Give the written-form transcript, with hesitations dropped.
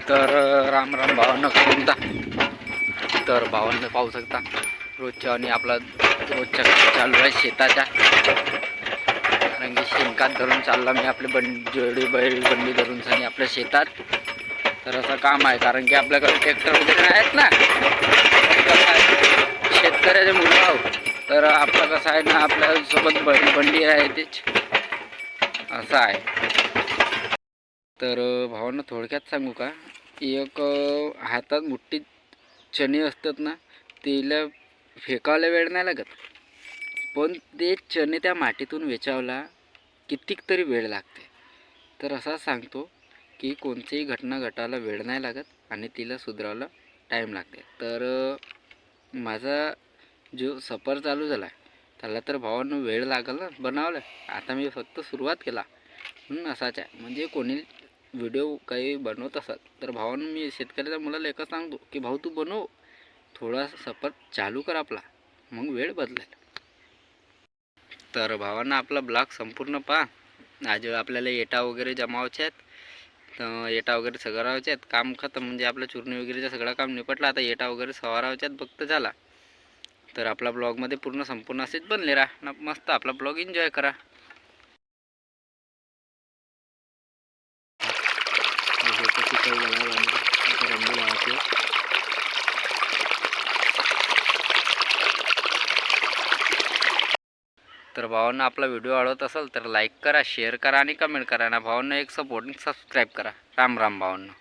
तर राम राम भावांना कोणता. तर भावांना पाहू शकता रोजच्या आणि आपला रोजच्या चालू आहे शेताच्या. कारण की शेणकात धरून चालला मी आपले जोडी बैल बंडी धरून सनी आपल्या शेतात. तर असं काम आहे कारण की आपल्याकडे ट्रॅक्टर वगैरे आहेत ना. शेतकऱ्याचे मुलं आहोत. तर आपलं कसं आहे ना, आपल्यासोबत बैल बंडी आहे तेच असं आहे. तर भावांना थोडक्यात सांगू का, एक हातात मुठ्ठीत चणे असतात ना, तिला फेकायला वेळ नाही लागत, पण ते चणे त्या मातीतून वेचावला कितीक तरी वेळ लागते. तर असा सांगतो की कोणतीही घटना घटायला वेळ नाही लागत आणि तिला सुधारायला टाईम लागते. तर माझा जो सफर चालू झाला आहे त्याला तर भावांना वेळ लागेल ना बनवायला. आता मी फक्त सुरुवात केला म्हणून असाच आहे. म्हणजे कोणी व्हिडिओ काही बनवत असत तर भावांना मी शेतकऱ्याच्या मुलाला एकच सांगतो की भाऊ तू बनव, थोडासा सफर चालू कर आपला, मग वेळ बदलेल. तर भावांना आपला ब्लॉग संपूर्ण पहा. आज आपल्याला एटा वगैरे जमावायचे आहेत. तर एटा वगैरे सगळावायचे आहेत. काम खतम, म्हणजे आपलं चुरणी वगैरेचं सगळं काम निपटलं. आता एटा वगैरे सवारावायचे आहेत, फक्त झाला. तर आपला ब्लॉगमध्ये पूर्ण संपूर्ण असेच बनले राहा, मस्त आपला ब्लॉग एन्जॉय करा. तर भावांना आपला व्हिडिओ आवडत असेल तर लाईक करा, शेअर करा आणि कमेंट करा ना. भावांना एक सपोर्टिंग सबस्क्राईब करा. राम राम भावांना.